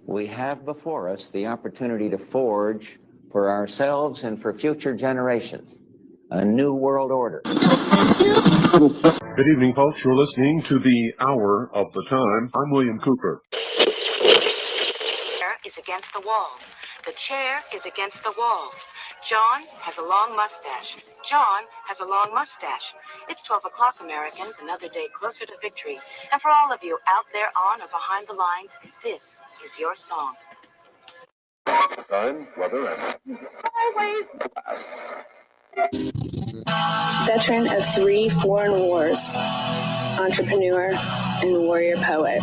We have before us the opportunity to forge for ourselves and for future generations a new world order. Good evening, folks. You're listening to the Hour of the Time. I'm William Cooper. Is against the wall. The chair is against the wall. John has a long mustache. John has a long mustache. It's 12 o'clock, Americans, another day closer to victory. And for all of you out there on or behind the lines, this is your song. Time, weather, and highways. Veteran of 3 foreign wars, entrepreneur, and warrior poet,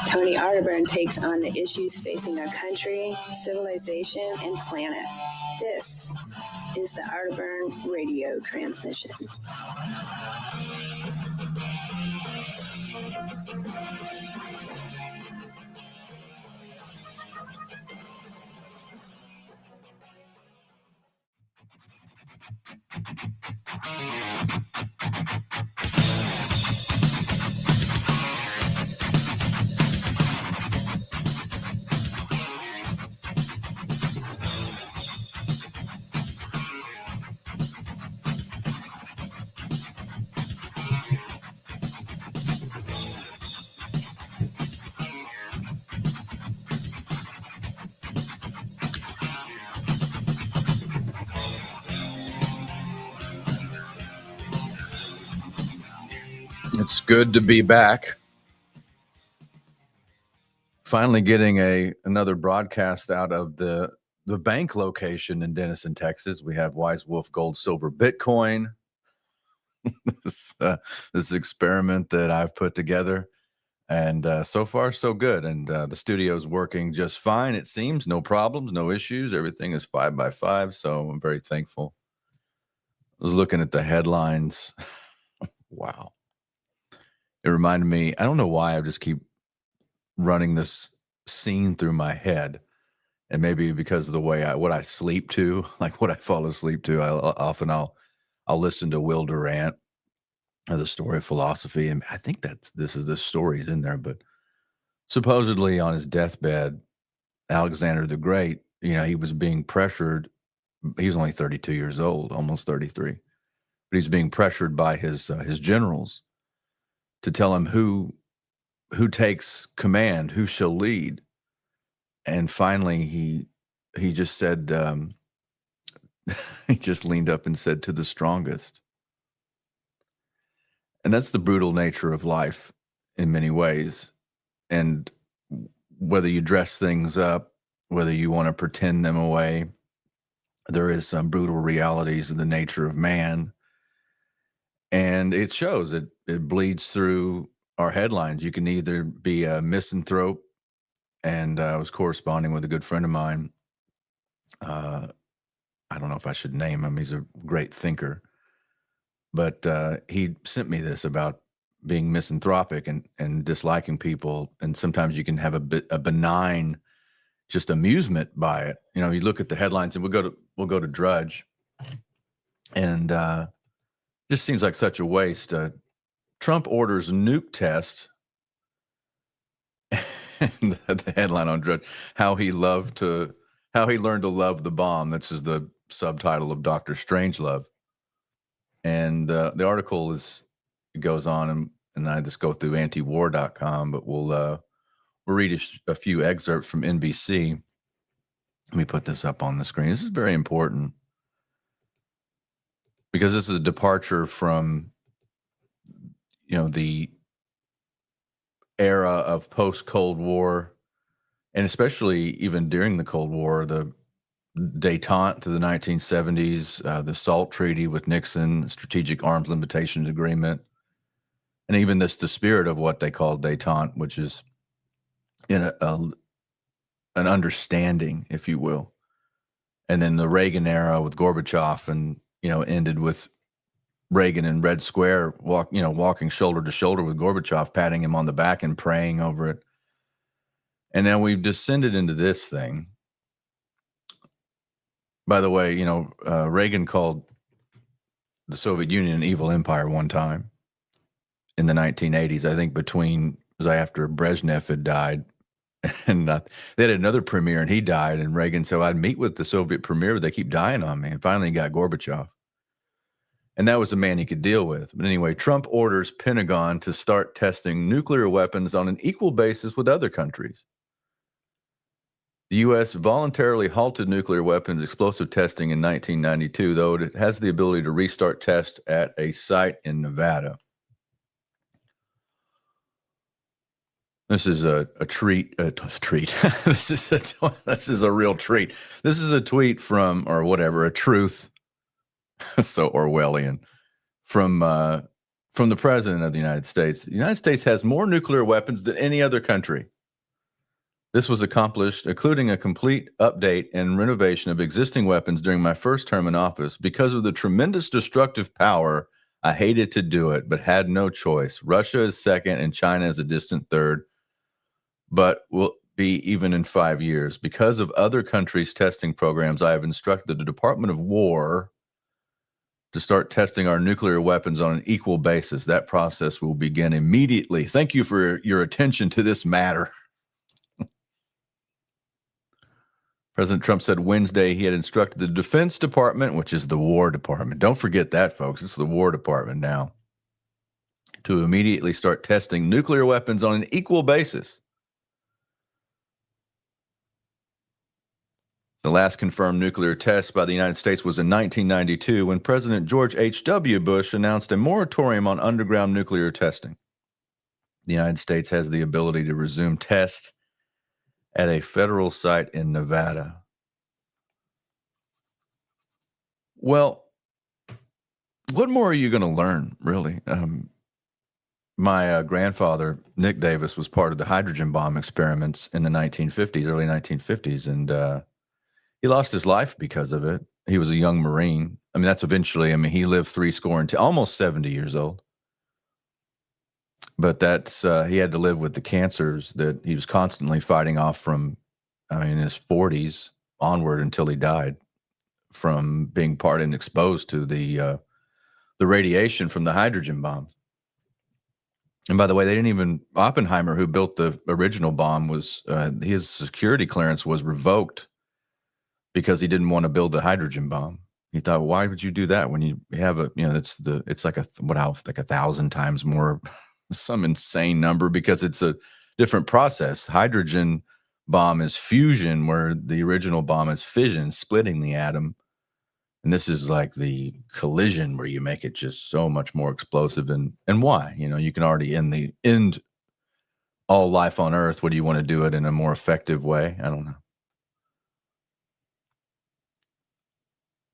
Tony Arterburn takes on the issues facing our country, civilization, and planet. This is the Arterburn radio transmission. It's good to be back. Finally getting another broadcast out of the bank location in Denison, Texas. We have Wise Wolf Gold, Silver, Bitcoin. This experiment that I've put together. And so far, so good. And the studio's working just fine, it seems. No problems, no issues. Everything is 5x5. So I'm very thankful. I was looking at the headlines. Wow. It reminded me, I don't know why I just keep running this scene through my head. And maybe because of the way what I sleep to, like what I fall asleep to, I'll listen to Will Durant, The Story of Philosophy. And I think the story's in there, but supposedly on his deathbed, Alexander the Great, he was being pressured. He was only 32 years old, almost 33, but he's being pressured by his generals to tell him who takes command, who shall lead. And finally, he just said, he just leaned up and said, to the strongest. And that's the brutal nature of life in many ways. And whether you dress things up, whether you want to pretend them away, there is some brutal realities in the nature of man. And it shows, it bleeds through our headlines. You can either be a misanthrope, and I was corresponding with a good friend of mine. I don't know if I should name him. He's a great thinker. But he sent me this about being misanthropic and disliking people. And sometimes you can have a benign just amusement by it. You look at the headlines, and we'll go to Drudge. And just seems like such a waste. Trump orders nuke test. And the headline on Drudge, how he learned to love the bomb. This is the subtitle of Dr. Strangelove. And the article goes on, and I just go through antiwar.com, but we'll read a few excerpts from NBC. Let me put this up on the screen. This is very important because this is a departure from, the era of post-Cold War, and especially even during the Cold War, the détente to the 1970s, the SALT Treaty with Nixon, Strategic Arms Limitations Agreement, and even the spirit of what they call détente, which is in an understanding, if you will. And then the Reagan era with Gorbachev, and ended with Reagan in Red Square, walking shoulder to shoulder with Gorbachev, patting him on the back and praying over it. And then we've descended into this thing. By the way, Reagan called the Soviet Union an evil empire one time in the 1980s. I think it was after Brezhnev had died, And they had another premier, and he died. And Reagan said, I'd meet with the Soviet premier, but they keep dying on me. And finally, he got Gorbachev. And that was a man he could deal with. But anyway, Trump orders Pentagon to start testing nuclear weapons on an equal basis with other countries. The U.S. voluntarily halted nuclear weapons explosive testing in 1992, though it has the ability to restart tests at a site in Nevada. This is a treat. This is a real treat. This is a tweet from, or whatever, a truth. So Orwellian from the president of the United States. The United States has more nuclear weapons than any other country. This was accomplished, including a complete update and renovation of existing weapons during my first term in office. Because of the tremendous destructive power, I hated to do it, but had no choice. Russia is second and China is a distant third, but will be even in 5 years. Because of other countries' testing programs, I have instructed the Department of War to start testing our nuclear weapons on an equal basis. That process will begin immediately. Thank you for your attention to this matter. President Trump said Wednesday he had instructed the Defense Department, which is the War Department. Don't forget that, folks. It's the War Department now, to immediately start testing nuclear weapons on an equal basis. The last confirmed nuclear test by the United States was in 1992 when President George H.W. Bush announced a moratorium on underground nuclear testing. The United States has the ability to resume tests at a federal site in Nevada. Well, what more are you going to learn, really? My grandfather, Nick Davis, was part of the hydrogen bomb experiments in the 1950s, early 1950s, and he lost his life because of it. He was a young Marine. I mean, that's eventually, he lived 70 and almost 70 years old. But that's, he had to live with the cancers that he was constantly fighting off from, in his 40s onward until he died from being part and exposed to the radiation from the hydrogen bombs. And by the way, Oppenheimer, who built the original bomb, was his security clearance was revoked because he didn't want to build the hydrogen bomb. He thought, why would you do that when you have it's like 1,000 times more, some insane number, because it's a different process. Hydrogen bomb is fusion, where the original bomb is fission, splitting the atom. And this is like the collision where you make it just so much more explosive. And why? You can already end all life on Earth. What do you want to do it in a more effective way? I don't know.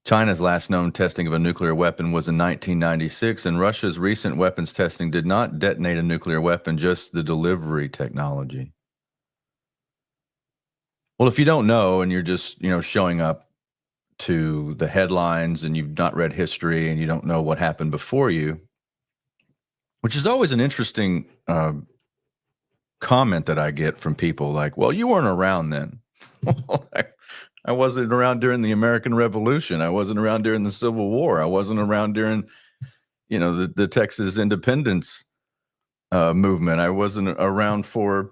China's last known testing of a nuclear weapon was in 1996, and Russia's recent weapons testing did not detonate a nuclear weapon, just the delivery technology. Well, if you don't know and you're just, showing up to the headlines and you've not read history and you don't know what happened before you, which is always an interesting comment that I get from people like, well, you weren't around then. I wasn't around during the American Revolution. I wasn't around during the Civil War. I wasn't around during, the Texas independence movement. I wasn't around for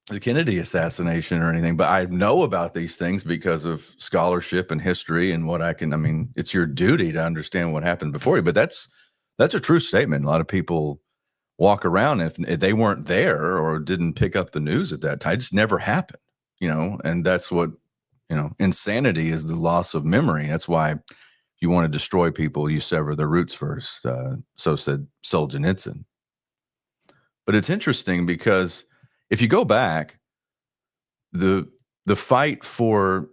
the Kennedy assassination or anything, but I know about these things because of scholarship and history and what it's your duty to understand what happened before you. But that's a true statement. A lot of people walk around if they weren't there or didn't pick up the news at that time. It just never happened, and that's what, insanity is the loss of memory. That's why if you want to destroy people, you sever their roots first. So said Solzhenitsyn. But it's interesting because if you go back, the fight for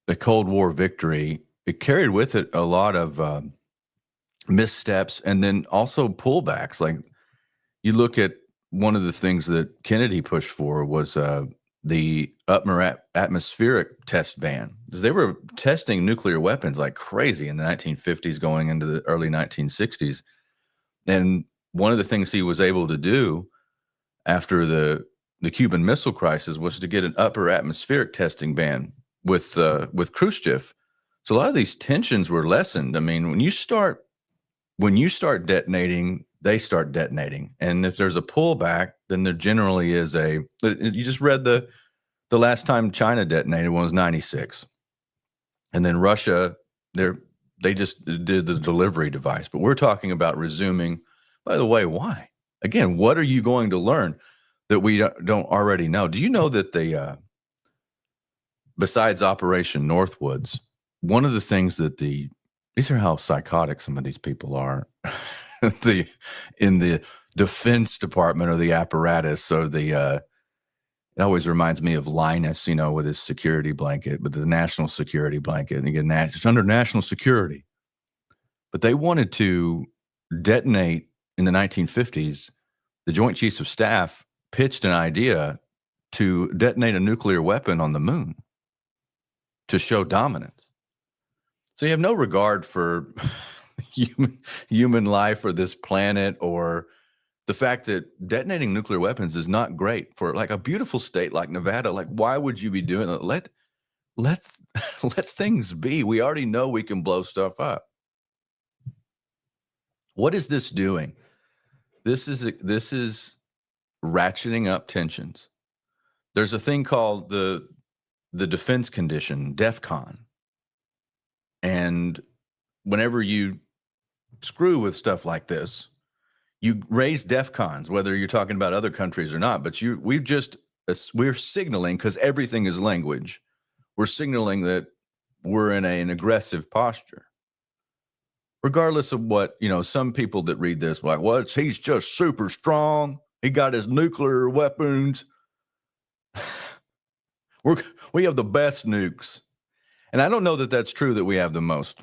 the Cold War victory, it carried with it a lot of missteps and then also pullbacks. Like, you look at one of the things that Kennedy pushed for was the upper atmospheric test ban, because they were testing nuclear weapons like crazy in the 1950s going into the early 1960s. And one of the things he was able to do after the Cuban Missile Crisis was to get an upper atmospheric testing ban with Khrushchev. So a lot of these tensions were lessened. When you start detonating, they start detonating. And if there's a pullback, then there generally is a. You just read the last time China detonated one was 96, and then Russia they just did the delivery device. But we're talking about resuming. By the way, why? Again, what are you going to learn that we don't already know? Do you know that besides Operation Northwoods, one of the things that these are how psychotic some of these people are. In the Defense Department or the apparatus or it always reminds me of Linus, with his security blanket, with the national security blanket, and you get it's under national security. But they wanted to detonate in the 1950s. The Joint Chiefs of Staff pitched an idea to detonate a nuclear weapon on the moon to show dominance. So you have no regard for human life or this planet, or the fact that detonating nuclear weapons is not great for like a beautiful state like Nevada. Like, why would you be doing it? Let things be. We already know we can blow stuff up. What is this doing? This is ratcheting up tensions. There's a thing called the defense condition, DEFCON. And whenever you screw with stuff like this, you raise DEFCONs, whether you're talking about other countries or not. But we're signaling, because everything is language, we're signaling that we're in an aggressive posture. Regardless of what, some people that read this, like, well, he's just super strong. He got his nuclear weapons. We have the best nukes. And I don't know that that's true that we have the most.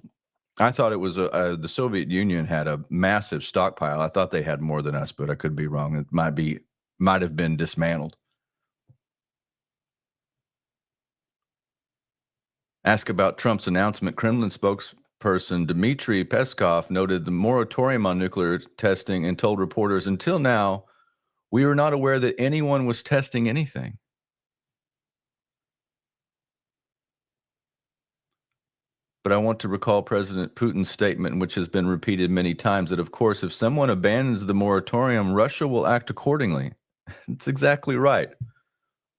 I thought it was the Soviet Union had a massive stockpile. I thought they had more than us, but I could be wrong. It might have been dismantled. Ask about Trump's announcement. Kremlin spokesperson Dmitry Peskov noted the moratorium on nuclear testing and told reporters, until now, we were not aware that anyone was testing anything. But I want to recall President Putin's statement, which has been repeated many times, that, of course, if someone abandons the moratorium, Russia will act accordingly. It's exactly right.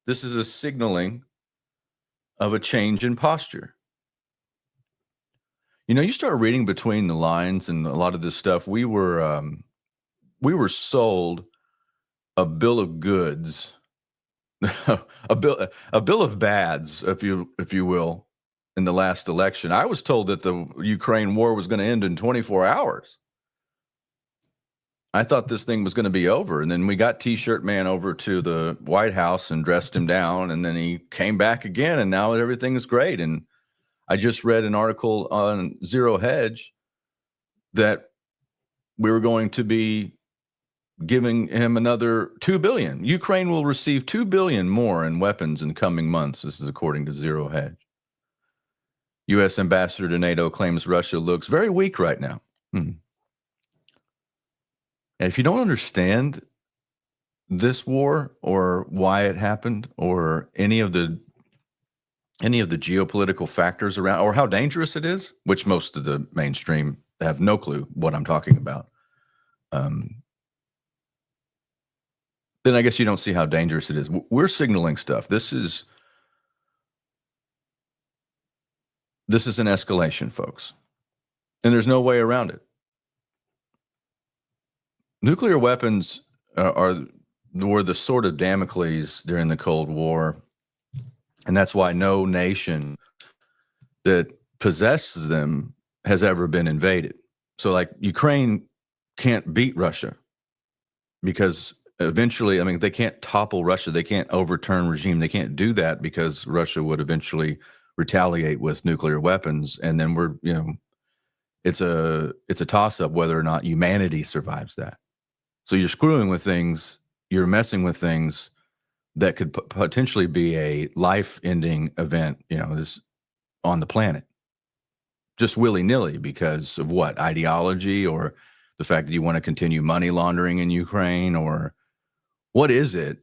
This is a signaling of a change in posture. You start reading between the lines and a lot of this stuff. We were sold a bill of goods, a bill of bads, if you will. In the last election, I was told that the Ukraine war was going to end in 24 hours. I thought this thing was going to be over. And then we got T-shirt man over to the White House and dressed him down. And then he came back again, and now everything is great. And I just read an article on Zero Hedge that we were going to be giving him another $2 billion. Ukraine will receive $2 billion more in weapons in coming months. This is according to Zero Hedge. U.S. ambassador to NATO claims Russia looks very weak right now. And if you don't understand this war or why it happened or any of the geopolitical factors around or how dangerous it is, which most of the mainstream have no clue what I'm talking about, then I guess you don't see how dangerous it is. We're signaling stuff. This is an escalation, folks. And there's no way around it. Nuclear weapons were the sword of Damocles during the Cold War. And that's why no nation that possesses them has ever been invaded. So like Ukraine can't beat Russia because eventually, they can't topple Russia. They can't overturn regime. They can't do that because Russia would eventually retaliate with nuclear weapons, and then it's a toss-up whether or not humanity survives that. So you're screwing with things, you're messing with things that could potentially be a life-ending event, this on the planet, just willy-nilly because of what? Ideology, or the fact that you want to continue money laundering in Ukraine, or what is it?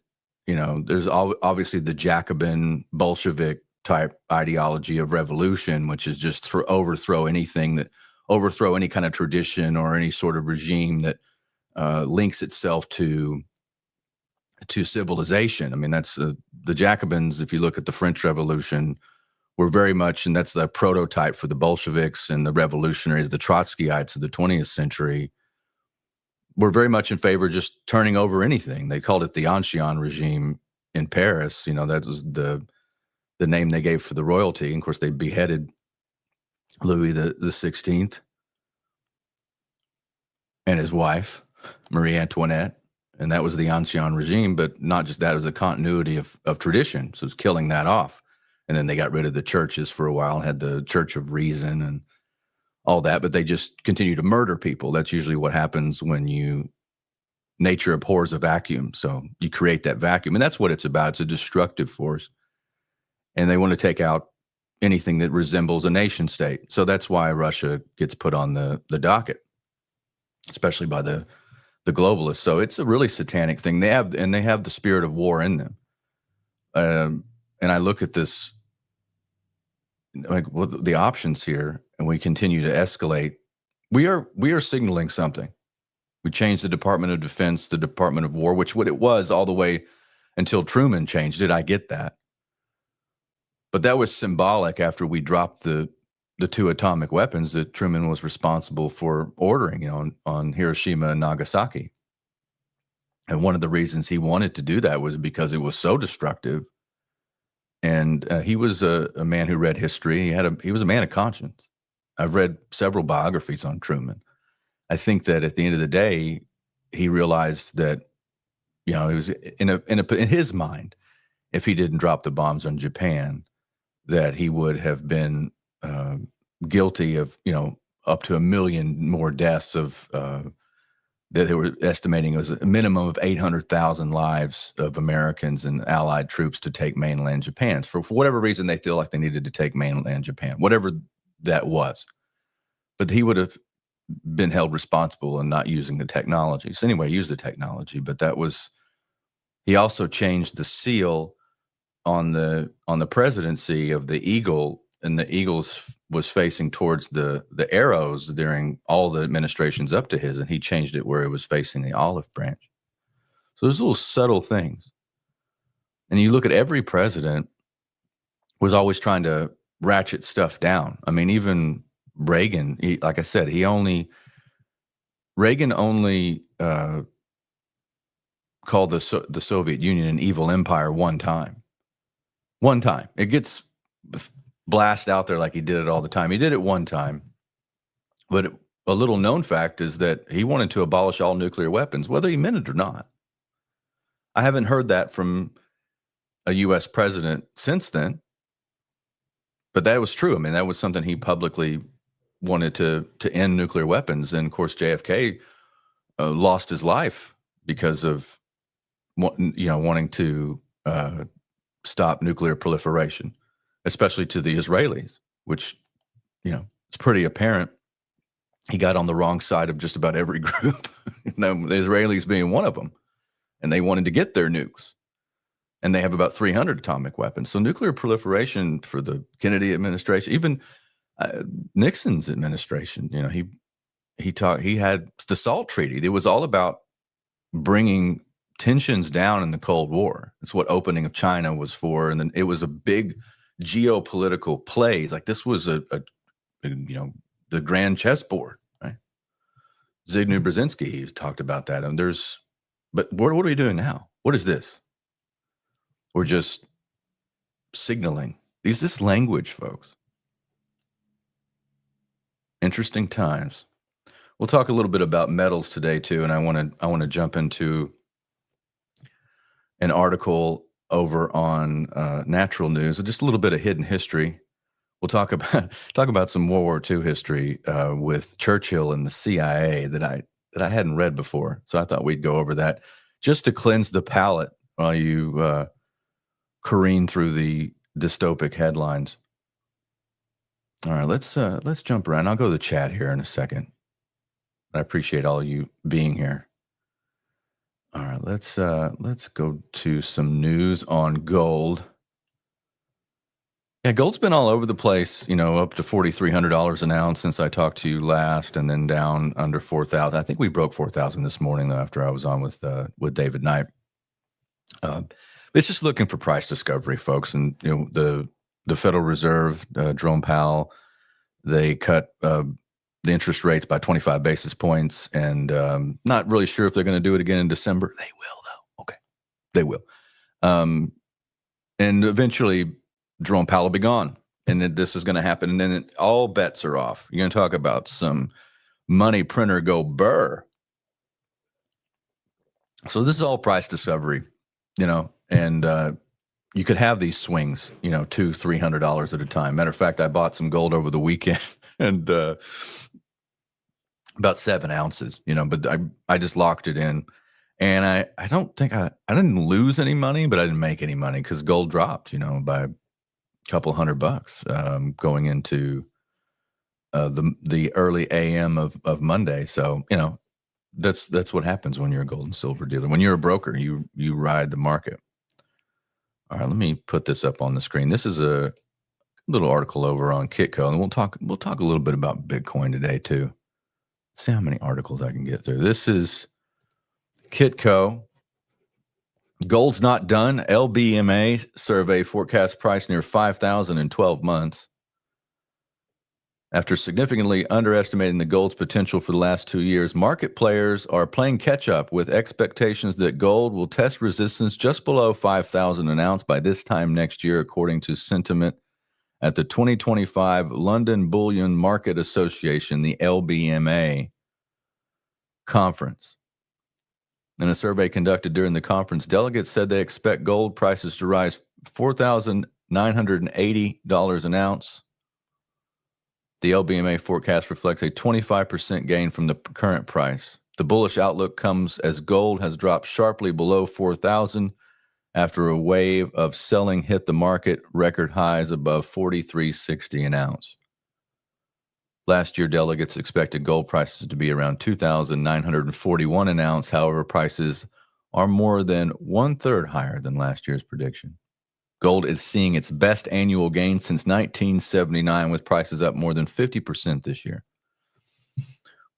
There's obviously the Jacobin Bolshevik type ideology of revolution, which is just overthrow any kind of tradition or any sort of regime that links itself to to civilization. I mean, that's the Jacobins. If you look at the French Revolution, were very much, and that's the prototype for the Bolsheviks and the revolutionaries, the Trotskyites of the 20th century, were very much in favor of just turning over anything. They called it the Ancien regime in Paris. You know, that was the name they gave for the royalty. And of course, they beheaded Louis the 16th and his wife, Marie Antoinette. And that was the Ancien regime. But not just that, it was the continuity of tradition. So it was killing that off. And then they got rid of the churches for a while and had the Church of Reason and all that. But they just continue to murder people. That's usually what happens when nature abhors a vacuum. So you create that vacuum. And that's what it's about. It's a destructive force. And they want to take out anything that resembles a nation state. So that's why Russia gets put on the docket, especially by the globalists. So it's a really satanic thing. They have the spirit of war in them. And I look at this, like, well, the options here, and we continue to escalate. We are signaling something. We changed the Department of Defense, the Department of War, which what it was all the way until Truman changed it. I get that. But that was symbolic after we dropped the 2 atomic weapons that Truman was responsible for ordering, on Hiroshima and Nagasaki. And one of the reasons he wanted to do that was because it was so destructive. And he was a man who read history. He was a man of conscience. I've read several biographies on Truman. I think that at the end of the day, he realized that, it was in his mind, if he didn't drop the bombs on Japan, that he would have been guilty of, up to 1 million more deaths of that they were estimating it was a minimum of 800,000 lives of Americans and Allied troops to take mainland Japan. For whatever reason, they feel like they needed to take mainland Japan, whatever that was. But he would have been held responsible in not using the technology. So anyway, use the technology, but he also changed the seal on the presidency of the eagle, and the eagles was facing towards the arrows during all the administrations up to his, and he changed it where it was facing the olive branch. So there's little subtle things. And you look at every president was always trying to ratchet stuff down. I mean, even Reagan, like I said, Reagan only called the Soviet Union an evil empire one time. One time. It gets blast out there like he did it all the time. He did it one time. But a little known fact is that he wanted to abolish all nuclear weapons, whether he meant it or not. I haven't heard that from a U.S. president since then. But that was true. I mean, that was something he publicly wanted to end nuclear weapons. And of course, JFK lost his life because of wanting to stop nuclear proliferation, especially to the Israelis, which, it's pretty apparent he got on the wrong side of just about every group, the Israelis being one of them. And they wanted to get their nukes. And they have about 300 atomic weapons. So nuclear proliferation for the Kennedy administration, even Nixon's administration, he had the SALT Treaty. It was all about bringing tensions down in the Cold War. It's what opening of China was for. And then it was a big geopolitical plays. Like this was the grand chessboard, right? Zbigniew Brzezinski, he talked about that. And but what are we doing now? What is this? We're just signaling. This language, folks. Interesting times. We'll talk a little bit about metals today too, and I want to jump into an article over on Natural News, just a little bit of hidden history. We'll talk about some World War II history with Churchill and the CIA that I hadn't read before, so I thought we'd go over that just to cleanse the palate while you careen through the dystopic headlines. All right, let's jump around. I'll go to the chat here in a second. I appreciate all you being here. All right, let's go to some news on gold. Yeah, gold's been all over the place, up to $4,300 an ounce since I talked to you last, and then down under 4,000. I think we broke 4,000 this morning though, after I was on with David Knight. It's just looking for price discovery, folks. And the Federal Reserve, Jerome Powell, they cut the interest rates by 25 basis points, and not really sure if they're going to do it again in December. They will, though. Okay, they will. And eventually, Jerome Powell will be gone, and then this is going to happen, and then all bets are off. You're going to talk about some money printer go burr. So this is all price discovery, and you could have these swings, $200-$300 at a time. Matter of fact, I bought some gold over the weekend and about 7 ounces, but I just locked it in, and I don't think I didn't lose any money, but I didn't make any money because gold dropped, by a couple $100 going into the early AM of Monday. So, that's what happens when you're a gold and silver dealer. When you're a broker, you ride the market. All right, let me put this up on the screen. This is a little article over on Kitco, and we'll talk a little bit about Bitcoin today too. See how many articles I can get through. This is Kitco. Gold's not done. LBMA survey forecast price near 5,000 in 12 months. After significantly underestimating the gold's potential for the last 2 years, market players are playing catch-up with expectations that gold will test resistance just below 5,000 an ounce by this time next year, according to sentiment at the 2025 London Bullion Market Association, the LBMA conference. In a survey conducted during the conference, delegates said they expect gold prices to rise $4,980 an ounce. The LBMA forecast reflects a 25% gain from the current price. The bullish outlook comes as gold has dropped sharply below 4,000 after a wave of selling hit the market record highs above $43.60 an ounce. Last year, delegates expected gold prices to be around $2,941 an ounce. However, prices are more than 1/3 higher than last year's prediction. Gold is seeing its best annual gain since 1979, with prices up more than 50% this year.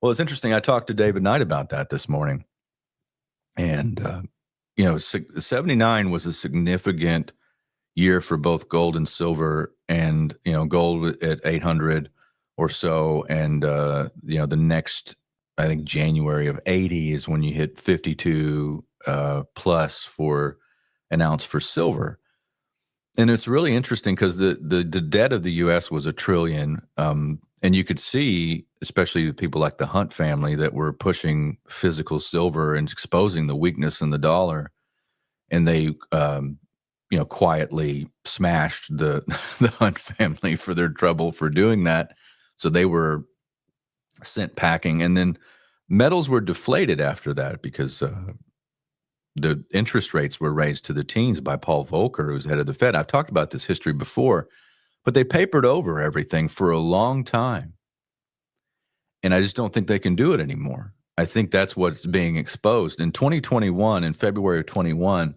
Well, it's interesting. I talked to David Knight about that this morning. And, 79 was a significant year for both gold and silver, and, gold at 800 or so. And, the next, I think, January of 80 is when you hit 52 plus for an ounce for silver. And it's really interesting because the debt of the U.S. was $1 trillion. And you could see, especially the people like the Hunt family that were pushing physical silver and exposing the weakness in the dollar. And they, quietly smashed the Hunt family for their trouble for doing that. So they were sent packing. And then metals were deflated after that because the interest rates were raised to the teens by Paul Volcker, who's head of the Fed. I've talked about this history before, but they papered over everything for a long time. And I just don't think they can do it anymore. I think that's what's being exposed. In 2021, in February of 21,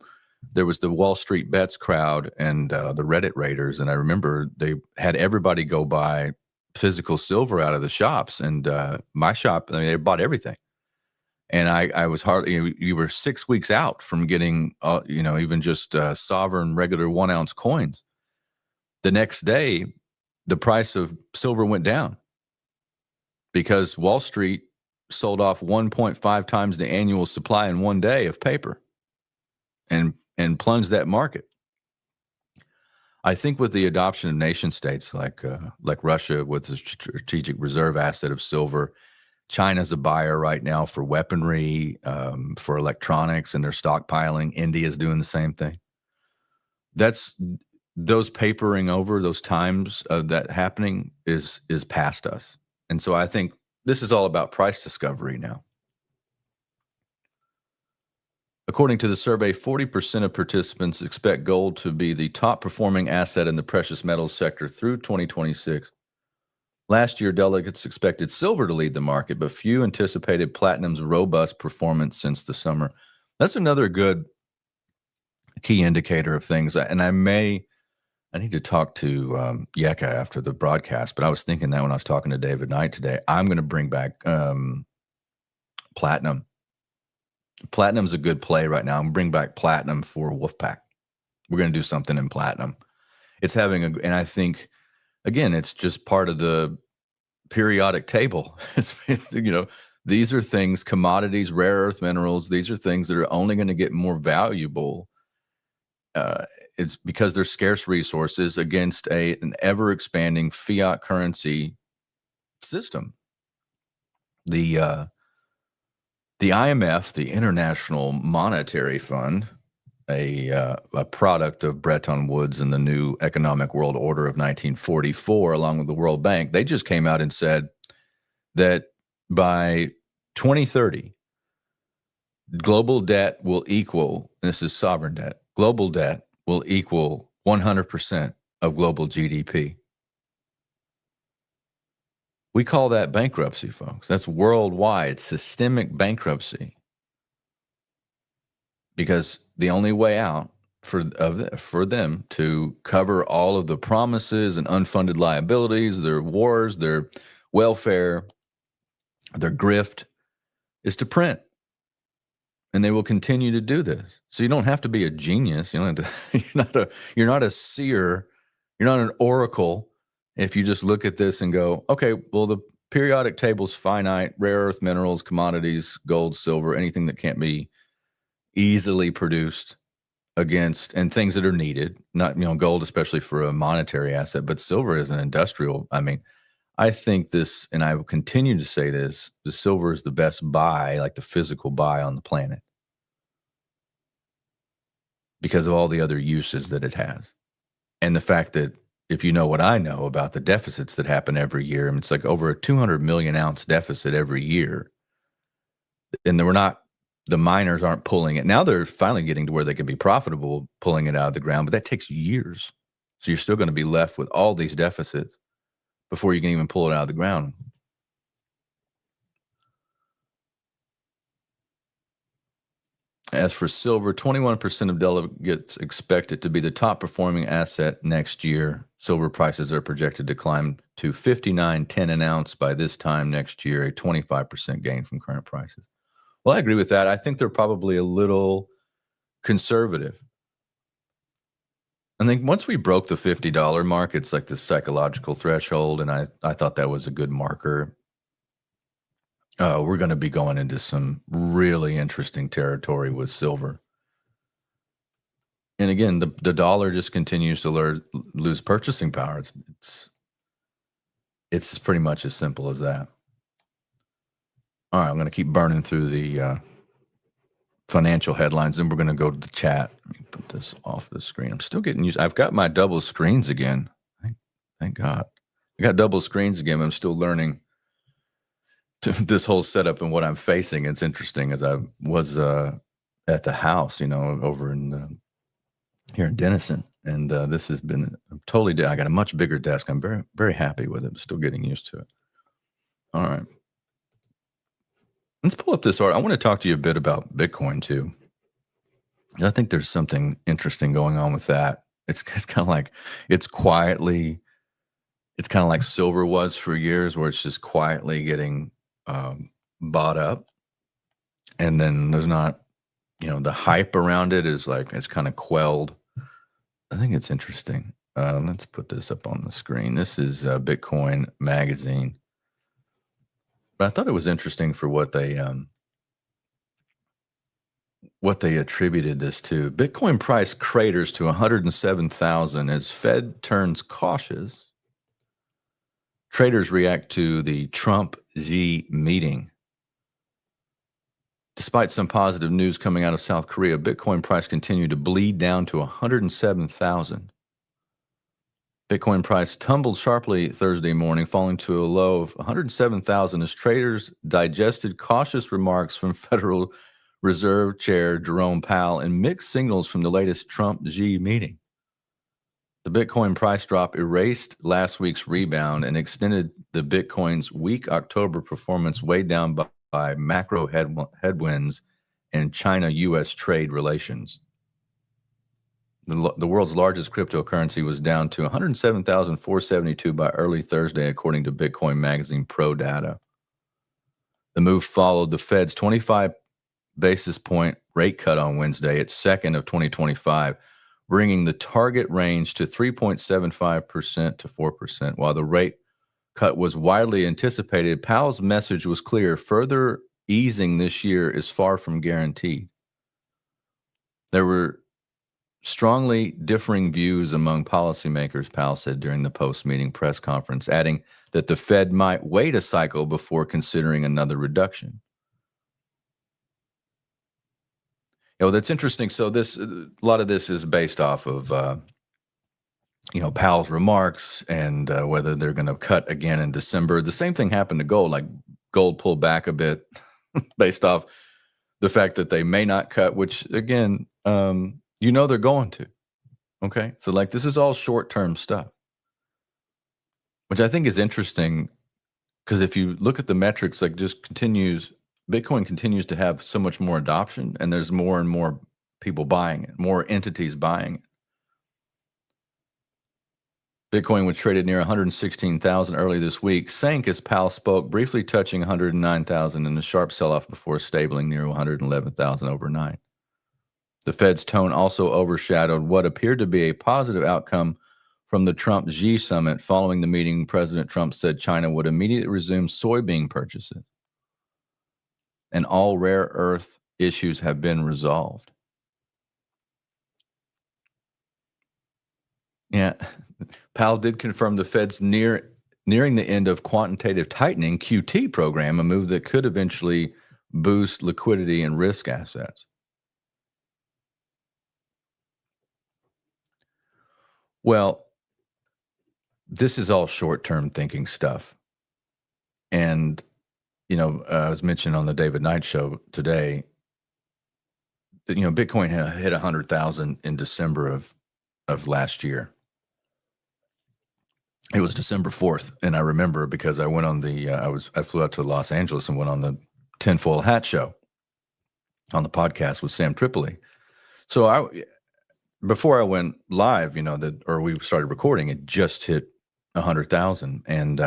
there was the Wall Street Bets crowd and the Reddit raiders. And I remember they had everybody go buy physical silver out of the shops. And my shop, they bought everything. And I was hardly, you were 6 weeks out from getting, even just sovereign regular 1 ounce coins. The next day, the price of silver went down because Wall Street sold off 1.5 times the annual supply in one day of paper and plunged that market. I think with the adoption of nation states like Russia with the strategic reserve asset of silver, China's a buyer right now for weaponry, for electronics, and they're stockpiling. India's doing the same thing. That's those papering over, those times of that happening is past us. And so I think this is all about price discovery now. According to the survey, 40% of participants expect gold to be the top performing asset in the precious metals sector through 2026. Last year, delegates expected silver to lead the market, but few anticipated platinum's robust performance since the summer. That's another good key indicator of things. And I need to talk to Yeka after the broadcast, but I was thinking that when I was talking to David Knight today, I'm going to bring back platinum Platinum's a good play right now. I'm gonna bring back platinum for Wolfpack. We're going to do something in platinum. It's having and I think, again, it's just part of the periodic table. These are things, commodities, rare earth minerals. These are things that are only going to get more valuable. It's because they're scarce resources against an ever expanding fiat currency system. The IMF, the International Monetary Fund, a product of Bretton Woods and the new economic world order of 1944, along with the World Bank, they just came out and said that by 2030, global debt will equal, and this is sovereign debt, global debt will equal 100% of global GDP. We call that bankruptcy, folks. That's worldwide systemic bankruptcy. Because the only way out for them to cover all of the promises and unfunded liabilities, their wars, their welfare, their grift, is to print. And they will continue to do this. So you don't have to be a genius. You don't have to, you're not a seer. You're not an oracle. If you just look at this and go, okay, well, the periodic table's finite, rare earth minerals, commodities, gold, silver, anything that can't be easily produced against, and things that are needed, not, gold, especially for a monetary asset, but silver is an industrial. I mean, I think this, and I will continue to say this, the silver is the best buy, like the physical buy on the planet, because of all the other uses that it has. And the fact that, if you know what I know about the deficits that happen every year, I mean, it's like over a 200 million ounce deficit every year. And the miners aren't pulling it. Now they're finally getting to where they can be profitable pulling it out of the ground, but that takes years. So you're still going to be left with all these deficits before you can even pull it out of the ground. As for silver, 21% of delegates expect it to be the top performing asset next year. Silver prices are projected to climb to $59.10 an ounce by this time next year, a 25% gain from current prices. Well, I agree with that. I think they're probably a little conservative. I think once we broke the $50 mark, it's like this psychological threshold, and I thought that was a good marker. We're going to be going into some really interesting territory with silver. And again, the dollar just continues to lose purchasing power. It's pretty much as simple as that. All right, I'm going to keep burning through the financial headlines, and we're going to go to the chat. Let me put this off the screen. I'm still getting used. I've got my double screens again. Thank God. I got double screens again. I'm still learning this whole setup and what I'm facing. It's interesting, as I was at the house, over in here in Denison, and this has been totally. I got a much bigger desk. I'm very, very happy with it. I'm still getting used to it. All right. Let's pull up this art. I want to talk to you a bit about Bitcoin too. I think there's something interesting going on with that. It's kind of like it's kind of like silver was for years, where it's just quietly getting bought up, and then there's not, the hype around it is like it's kind of quelled. I think it's interesting. Let's put this up on the screen. This is Bitcoin Magazine. But I thought it was interesting for what they attributed this to. Bitcoin price craters to 107,000 as Fed turns cautious. Traders react to the Trump-Xi meeting. Despite some positive news coming out of South Korea, Bitcoin price continued to bleed down to 107,000. Bitcoin price tumbled sharply Thursday morning, falling to a low of 107,000 as traders digested cautious remarks from Federal Reserve Chair Jerome Powell and mixed signals from the latest Trump-Xi meeting. The Bitcoin price drop erased last week's rebound and extended the Bitcoin's weak October performance, weighed down by macro headwinds and China-U.S. trade relations. The world's largest cryptocurrency was down to 107,472 by early Thursday, according to Bitcoin Magazine Pro data. The move followed the Fed's 25 basis point rate cut on Wednesday, its second of 2025, bringing the target range to 3.75% to 4%. While the rate cut was widely anticipated, Powell's message was clear. Further easing this year is far from guaranteed. There were strongly differing views among policymakers, Powell said during the post-meeting press conference, adding that the Fed might wait a cycle before considering another reduction. That's interesting. So a lot of this is based off of, Powell's remarks and whether they're going to cut again in December. The same thing happened to gold. Like gold pulled back a bit based off the fact that they may not cut, which again, they're going to. Okay. So like this is all short-term stuff, which I think is interesting because if you look at the metrics, like Bitcoin continues to have so much more adoption and there's more and more people buying it, more entities buying it. Bitcoin, which traded near 116,000 early this week, sank as Powell spoke, briefly touching 109,000 in a sharp sell-off before stabling near 111,000 overnight. The Fed's tone also overshadowed what appeared to be a positive outcome from the Trump-Xi summit. Following the meeting, President Trump said China would immediately resume soybean purchases, and all rare earth issues have been resolved. Yeah, Powell did confirm the Fed's nearing the end of quantitative tightening QT program, a move that could eventually boost liquidity and risk assets. Well, this is all short-term thinking stuff. And, I was mentioning on the David Knight show today that, Bitcoin hit 100,000 in December of last year. It was December 4th. And I remember because I went on I flew out to Los Angeles and went on the Tinfoil Hat show on the podcast with Sam Tripoli. So before I went live, we started recording, it just hit 100,000 and,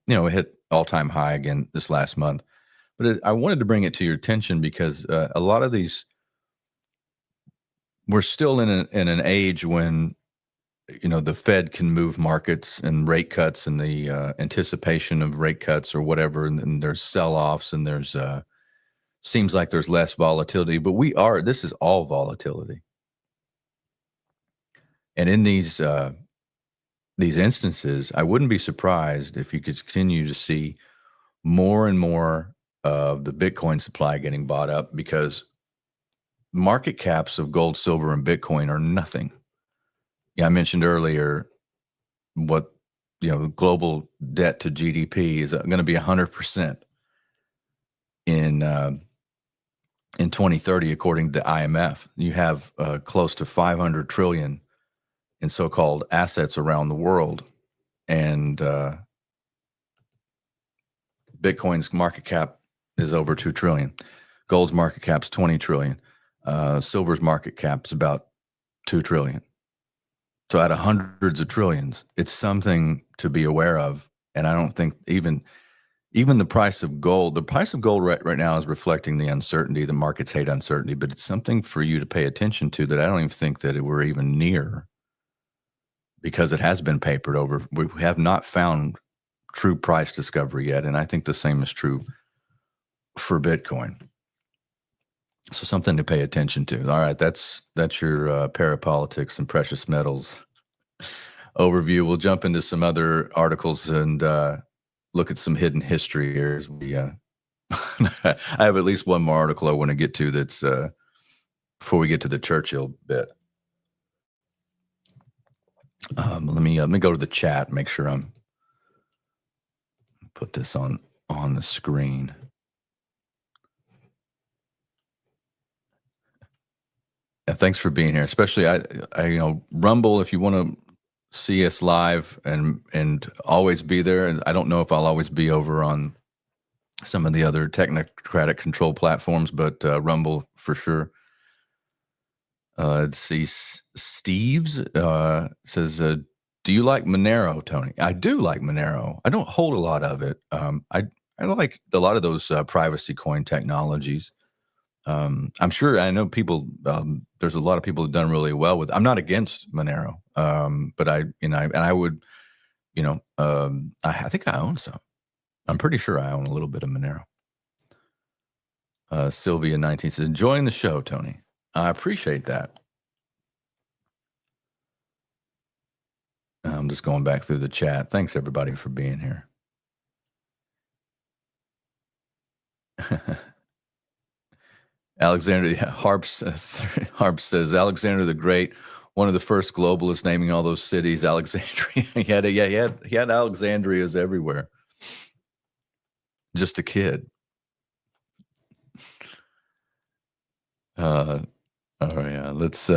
it hit all-time high again this last month. But I wanted to bring it to your attention because a lot of these, we're still in an age when, the Fed can move markets and rate cuts and the anticipation of rate cuts or whatever. And there's sell-offs and there's seems like there's less volatility, but this is all volatility. And in these instances, I wouldn't be surprised if you could continue to see more and more of the Bitcoin supply getting bought up because market caps of gold, silver, and Bitcoin are nothing. Yeah, I mentioned earlier what global debt to GDP is going to be 100% in 2030, according to the IMF. You have close to 500 trillion in so-called assets around the world, and Bitcoin's market cap is over 2 trillion. Gold's market cap's 20 trillion. Silver's market cap's about 2 trillion. So out of hundreds of trillions, it's something to be aware of. And I don't think even the price of gold right now is reflecting the uncertainty. The markets hate uncertainty, but it's something for you to pay attention to that I don't even think that we're even near, because it has been papered over. We have not found true price discovery yet. And I think the same is true for Bitcoin. So something to pay attention to. All right, that's your parapolitics and precious metals overview. We'll jump into some other articles and look at some hidden history here. As we, I have at least one more article I want to get to that's before we get to the Churchill bit. Let me go to the chat and make sure I'm put this on the screen. And thanks for being here, especially I Rumble. If you want to see us live and always be there, and I don't know if I'll always be over on some of the other technocratic control platforms, but Rumble for sure. Let's see, Steves says, "Do you like Monero, Tony?" I do like Monero. I don't hold a lot of it. I like a lot of those privacy coin technologies. I'm sure I know people. There's a lot of people who've done really well with. I'm not against Monero, but I would, I think I own some. I'm pretty sure I own a little bit of Monero. Sylvia 19 says, enjoying the show, Tony. I appreciate that. I'm just going back through the chat. Thanks everybody for being here. Alexander Harps says Alexander the Great, one of the first globalists naming all those cities. Alexandria, he had Alexandrias everywhere. Just a kid. Oh yeah, let's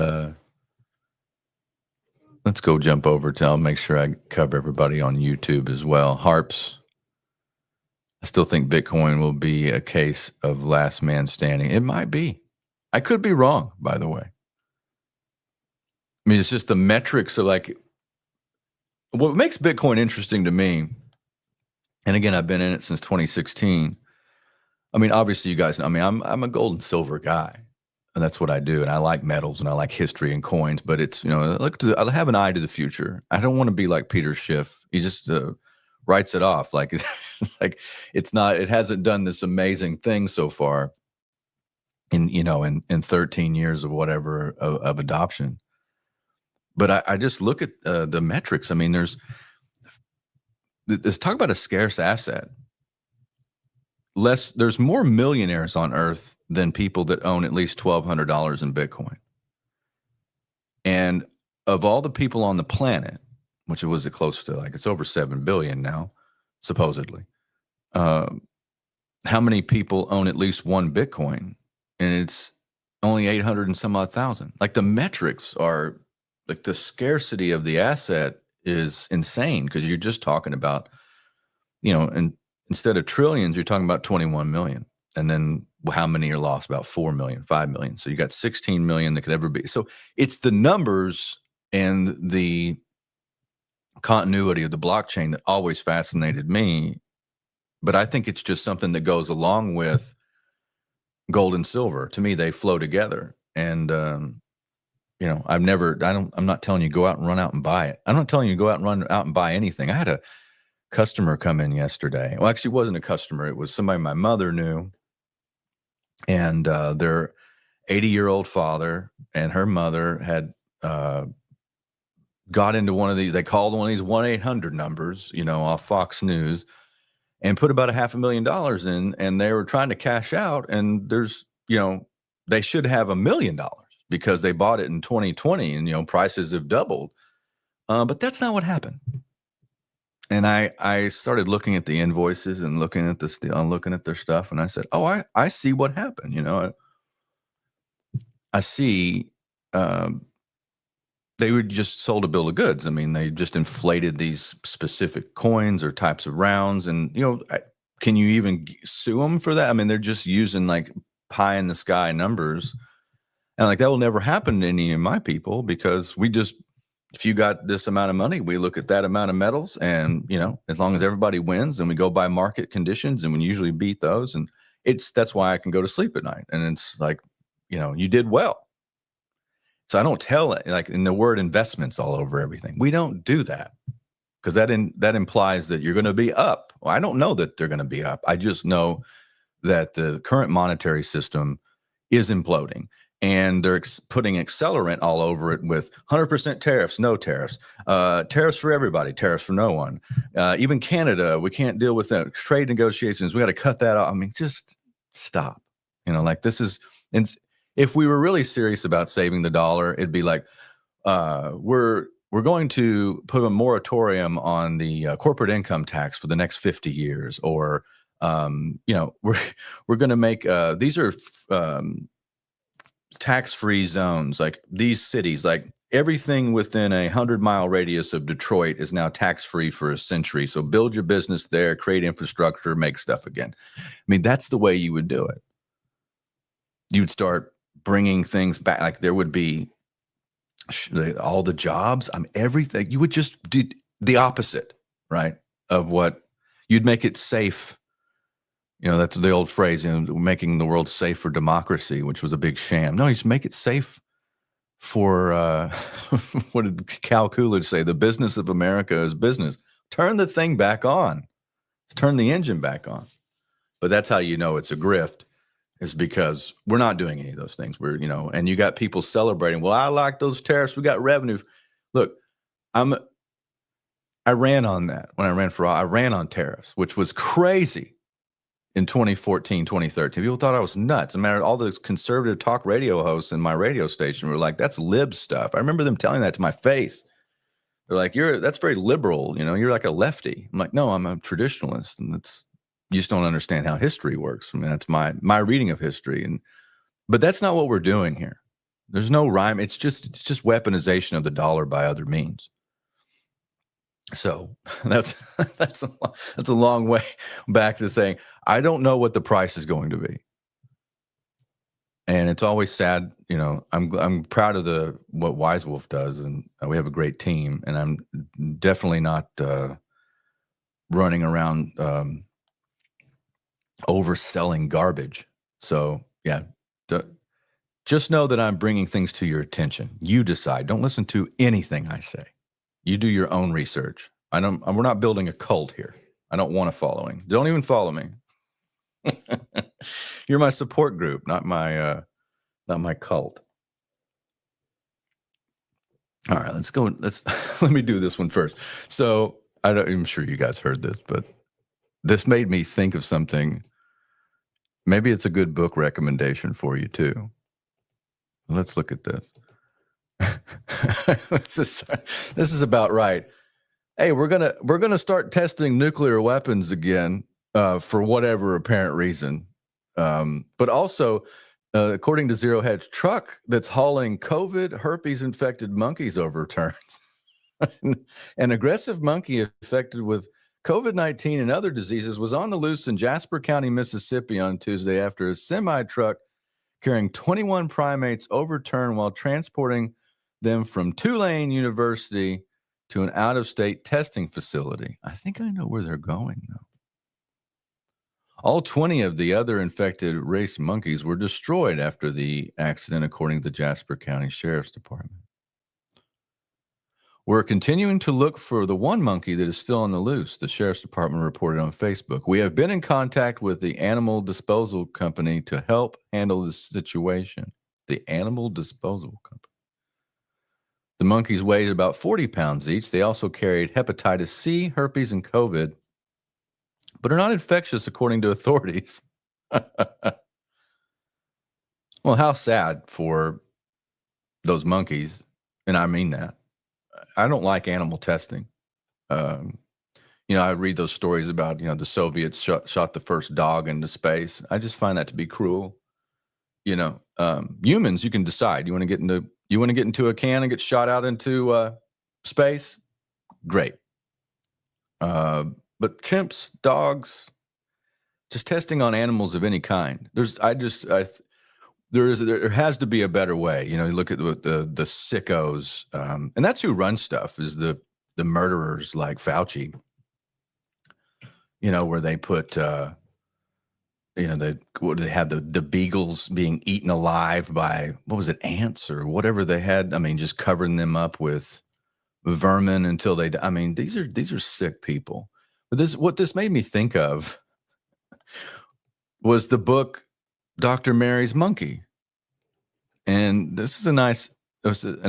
go jump over to. I'll make sure I cover everybody on YouTube as well. Harps. I still think Bitcoin will be a case of last man standing. It might be. I could be wrong, by the way. I mean, it's just the metrics of like what makes Bitcoin interesting to me. And again, I've been in it since 2016. I mean, obviously, you guys know. I mean, I'm a gold and silver guy, and that's what I do. And I like metals, and I like history and coins. But it's I have an eye to the future. I don't want to be like Peter Schiff. He just writes it off like it's not. It hasn't done this amazing thing so far. In 13 years of whatever of adoption. But I just look at the metrics. I mean, there's talk about a scarce asset. There's more millionaires on Earth than people that own at least $1,200 in Bitcoin. And of all the people on the planet, which it was close to it's over 7 billion now, supposedly. How many people own at least one Bitcoin? And it's only 800 and some odd thousand. Like the metrics are like the scarcity of the asset is insane because you're just talking about, and instead of trillions, you're talking about 21 million. And then how many are lost? About 4 million, 5 million. So you got 16 million that could ever be. So it's the numbers and the continuity of the blockchain that always fascinated me. But I think it's just something that goes along with gold and silver. To me, they flow together. And, I'm not telling you go out and run out and buy it. I'm not telling you go out and run out and buy anything. I had a customer come in yesterday. Well, actually, it wasn't a customer. It was somebody my mother knew. And their 80-year-old father and her mother had got into one of these. They called one of these 1-800 numbers, off Fox News, and put about $500,000 in, and they were trying to cash out. And there's, they should have $1 million because they bought it in 2020 and, prices have doubled. But that's not what happened. And I started looking at the invoices and looking at looking at their stuff. And I said, oh, I see what happened. I see they were just sold a bill of goods. I mean, they just inflated these specific coins or types of rounds. And, can you even sue them for that? I mean, they're just using like pie in the sky numbers. And that will never happen to any of my people because if you got this amount of money, we look at that amount of metals and, as long as everybody wins and we go by market conditions and we usually beat those. And that's why I can go to sleep at night. And it's like, you did well. So I don't tell it in the word investments all over everything. We don't do that because that implies that you're going to be up. Well, I don't know that they're going to be up. I just know that the current monetary system is imploding. And they're putting accelerant all over it with 100% tariffs, no tariffs, tariffs for everybody, tariffs for no one. Even Canada, we can't deal with that. Trade negotiations, we got to cut that off. I mean, just stop. This is, and if we were really serious about saving the dollar, it'd be like, we're going to put a moratorium on the corporate income tax for the next 50 years, or we're going to make these are tax-free zones, like these cities, like everything within a 100-mile radius of Detroit is now tax-free for a century. So build your business there, create infrastructure, make stuff again. I mean, that's the way you would do it. You would start bringing things back. Like there would be all the jobs, everything. You would just do the opposite, right? Of what you'd make it safe You know, that's the old phrase, you know, making the world safe for democracy, which was a big sham. No, he's make it safe for, what did Cal Coolidge say? The business of America is business. Turn the thing back on. Turn the engine back on. But that's how you know it's a grift, is because we're not doing any of those things. We're, you know, and you got people celebrating. Well, I like those tariffs. We got revenue. Look, I ran on that when I ran for, I ran on tariffs, which was crazy in 2014, 2013. People thought I was nuts. As a matter of all the conservative talk radio hosts in my radio station were like, that's lib stuff. I remember them telling that to my face. They're like, that's very liberal. You know, you're like a lefty. I'm like, no, I'm a traditionalist. And you just don't understand how history works. I mean, that's my reading of history. But that's not what we're doing here. There's no rhyme. It's just weaponization of the dollar by other means. So that's a long way back to saying, I don't know what the price is going to be. And it's always sad, you know, I'm proud of what Wise Wolf does, and we have a great team, and I'm definitely not running around overselling garbage. So yeah, just know that I'm bringing things to your attention. You decide. Don't listen to anything I say. You do your own research. We're not building a cult here. I don't want a following. Don't even follow me. You're my support group, not my cult. All right, let's go. Let me do this one first. So I'm sure you guys heard this, but this made me think of something. Maybe it's a good book recommendation for you too. Let's look at this. This is about right. Hey, we're gonna start testing nuclear weapons again for whatever apparent reason. But also, according to Zero Hedge, truck that's hauling COVID herpes infected monkeys overturns. An aggressive monkey affected with COVID-19 and other diseases was on the loose in Jasper County, Mississippi on Tuesday after a semi-truck carrying 21 primates overturned while transporting them from Tulane University to an out-of-state testing facility. I think I know where they're going, though. All 20 of the other infected race monkeys were destroyed after the accident, according to the Jasper County Sheriff's Department. We're continuing to look for the one monkey that is still on the loose, the Sheriff's Department reported on Facebook. We have been in contact with the animal disposal company to help handle this situation. The animal disposal company. The monkeys weighed about 40 pounds each. They also carried hepatitis C, herpes, and COVID, but are not infectious, according to authorities. Well, how sad for those monkeys, and I mean that. I don't like animal testing. You know, I read those stories about, you know, the Soviets shot the first dog into space. I just find that to be cruel. You know, humans, you can decide. You want to get into a can and get shot out into space? Great. But chimps, dogs, just testing on animals of any kind. There has to be a better way. You know, you look at the sickos, and that's who runs stuff, is the murderers like Fauci. You know, where they put, you know, they had the beagles being eaten alive by, what was it, ants or whatever they had. I mean, just covering them up with vermin until they. I mean, these are sick people. But what this made me think of was the book Dr. Mary's Monkey. And this is an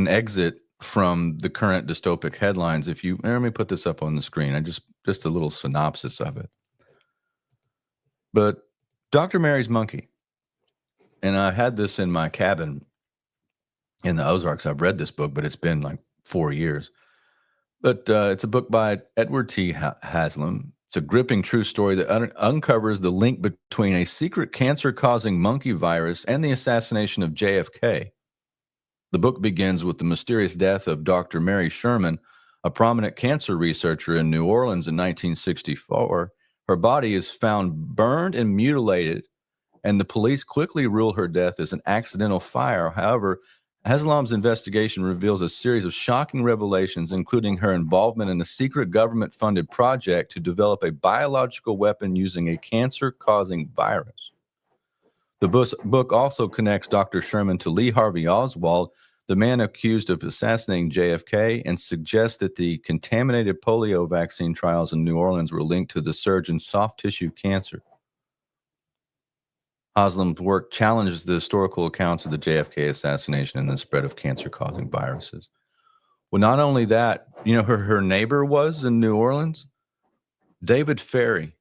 exit from the current dystopic headlines. Let me put this up on the screen. Just a little synopsis of it. But Dr. Mary's Monkey, and I had this in my cabin in the Ozarks. I've read this book, but it's been like 4 years. But it's a book by Edward T. Haslam. It's a gripping true story that uncovers the link between a secret cancer-causing monkey virus and the assassination of JFK. The book begins with the mysterious death of Dr. Mary Sherman, a prominent cancer researcher in New Orleans in 1964. Her body is found burned and mutilated, and the police quickly rule her death as an accidental fire. However, Haslam's investigation reveals a series of shocking revelations, including her involvement in a secret government-funded project to develop a biological weapon using a cancer-causing virus. The book also connects Dr. Sherman to Lee Harvey Oswald, the man accused of assassinating JFK, and suggests that the contaminated polio vaccine trials in New Orleans were linked to the surge in soft tissue cancer. Haslam's work challenges the historical accounts of the JFK assassination and the spread of cancer-causing viruses. Well, not only that, you know, her neighbor was in New Orleans, David Ferry.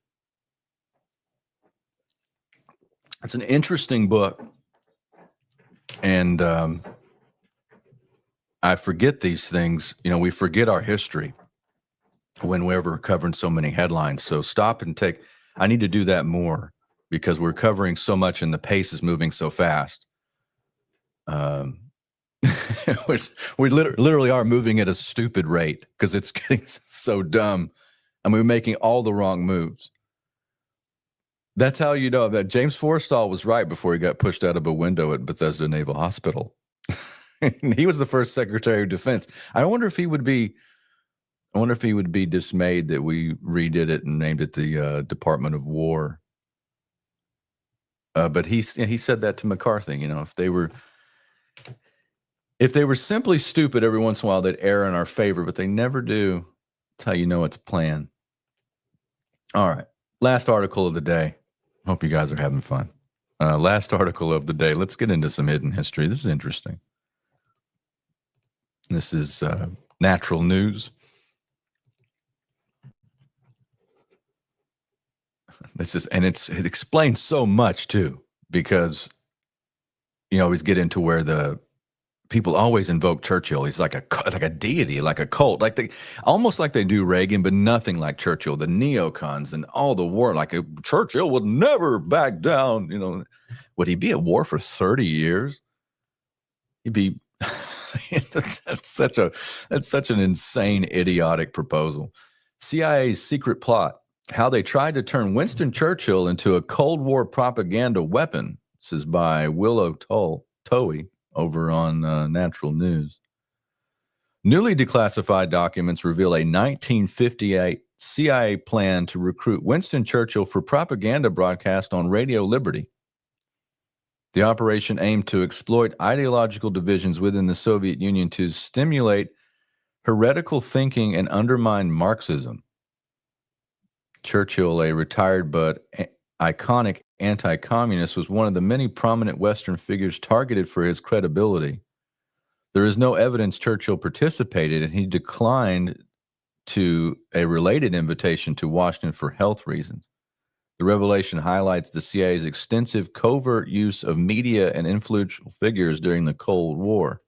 It's an interesting book, and I forget these things. You know, we forget our history when we're covering so many headlines. So stop and take. I need to do that more because we're covering so much and the pace is moving so fast. We literally are moving at a stupid rate because it's getting so dumb, and we're making all the wrong moves. That's how you know that James Forrestal was right before he got pushed out of a window at Bethesda Naval Hospital. He was the first Secretary of Defense. I wonder if he would be dismayed that we redid it and named it the Department of War. But he said that to McCarthy. You know, if they were simply stupid, every once in a while they'd err in our favor, but they never do. That's how you know it's a plan. All right, last article of the day. Hope you guys are having fun. Last article of the day. Let's get into some hidden history. This is interesting. This is natural news. It explains so much too, because you always get into where the people always invoke Churchill. He's like a deity, like a cult, almost like they do Reagan, but nothing like Churchill. The neocons and all the war, Churchill would never back down. You know, would he be at war for 30 years? He'd be. That's such an insane, idiotic proposal. CIA's secret plot: how they tried to turn Winston Churchill into a Cold War propaganda weapon. This is by Willow Towie over on Natural News. Newly declassified documents reveal a 1958 CIA plan to recruit Winston Churchill for propaganda broadcast on Radio Liberty. The operation aimed to exploit ideological divisions within the Soviet Union to stimulate heretical thinking and undermine Marxism. Churchill, a retired but iconic anti-communist, was one of the many prominent Western figures targeted for his credibility. There is no evidence Churchill participated, and he declined to a related invitation to Washington for health reasons. The revelation highlights the CIA's extensive covert use of media and influential figures during the Cold War.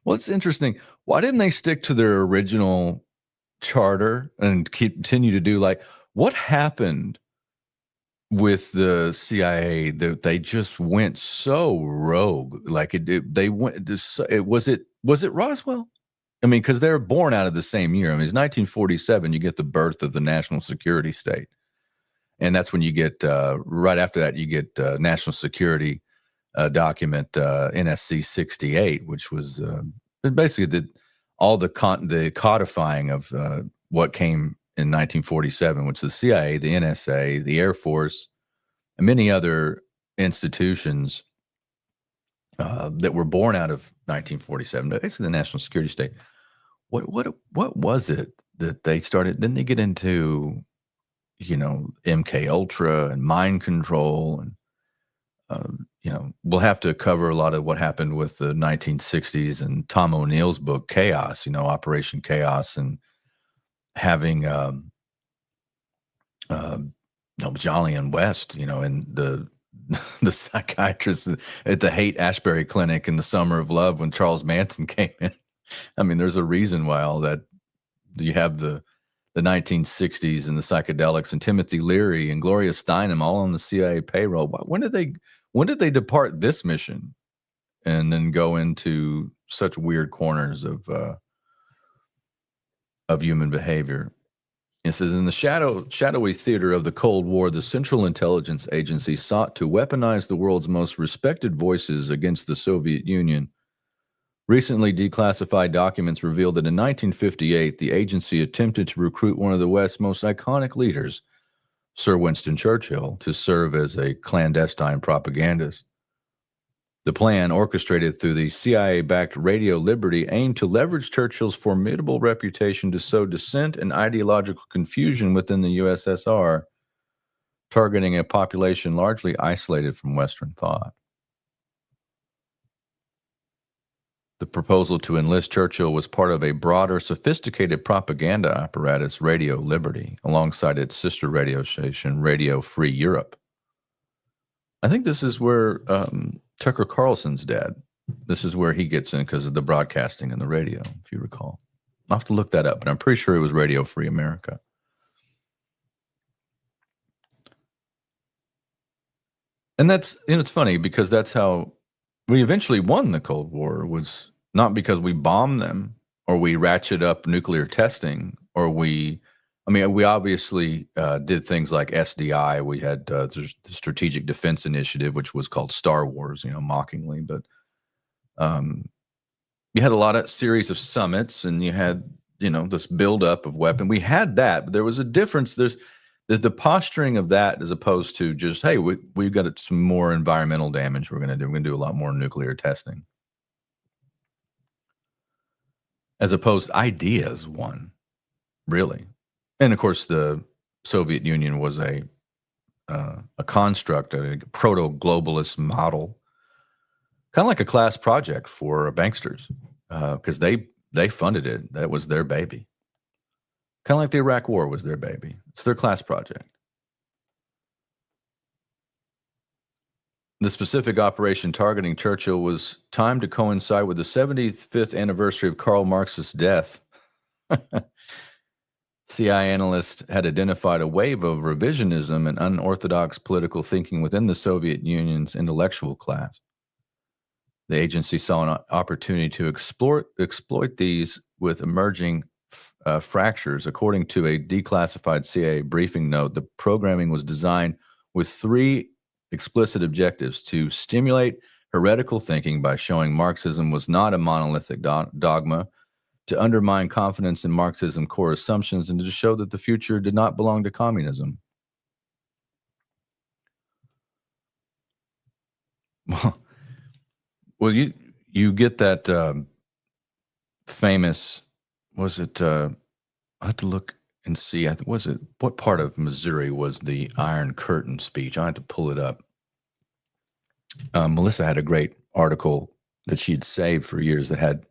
Well, it's interesting. Why didn't they stick to their original charter and continue to do what happened with the CIA that they just went so rogue? Was it Roswell? I mean, because they're born out of the same year. I mean, it's 1947. You get the birth of the national security state, and that's when you get right after that you get national security document NSC 68, which was basically the codifying of what came in 1947, which is the CIA, the NSA, the Air Force, and many other institutions that were born out of 1947, basically the national security state. What was it that they started? Then they get into, MK Ultra and mind control, and we'll have to cover a lot of what happened with the 1960s and Tom O'Neill's book Chaos, Operation Chaos, and having Jolly and West, and the psychiatrist at the Haight Ashbury Clinic in the Summer of Love when Charles Manson came in. I mean, there's a reason why all that. You have the 1960s and the psychedelics and Timothy Leary and Gloria Steinem all on the CIA payroll. When did they depart this mission and then go into such weird corners of human behavior? It says, in the shadowy theater of the Cold War, the Central Intelligence Agency sought to weaponize the world's most respected voices against the Soviet Union. Recently declassified documents revealed that in 1958, the agency attempted to recruit one of the West's most iconic leaders, Sir Winston Churchill, to serve as a clandestine propagandist. The plan, orchestrated through the CIA-backed Radio Liberty, aimed to leverage Churchill's formidable reputation to sow dissent and ideological confusion within the USSR, targeting a population largely isolated from Western thought. The proposal to enlist Churchill was part of a broader, sophisticated propaganda apparatus, Radio Liberty, alongside its sister radio station, Radio Free Europe. I think this is where Tucker Carlson's dad, this is where he gets in because of the broadcasting and the radio, if you recall. I'll have to look that up, but I'm pretty sure it was Radio Free America. And that's, it's funny because that's how we eventually won the Cold War, was not because we bombed them or we ratchet up nuclear testing or we obviously did things like SDI. We had the Strategic Defense Initiative, which was called Star Wars, mockingly. But you had a lot of series of summits, and you had, this buildup of weapon. We had that, but there was a difference. There's the posturing of that as opposed to just, hey, we've got some more environmental damage we're going to do. We're going to do a lot more nuclear testing. As opposed to ideas won, really. And of course, the Soviet Union was a construct, a proto-globalist model, kind of like a class project for banksters, because they funded it. That was their baby. Kind of like the Iraq War was their baby. It's their class project. The specific operation targeting Churchill was timed to coincide with the 75th anniversary of Karl Marx's death. CIA analysts had identified a wave of revisionism and unorthodox political thinking within the Soviet Union's intellectual class. The agency saw an opportunity to exploit these with emerging fractures. According to a declassified CIA briefing note, the programming was designed with three explicit objectives: to stimulate heretical thinking by showing Marxism was not a monolithic dogma, to undermine confidence in Marxism core assumptions, and to show that the future did not belong to communism. Well, you get that famous, was it, I had to look and see, what part of Missouri was the Iron Curtain speech? I had to pull it up. Melissa had a great article that she'd saved for years that had,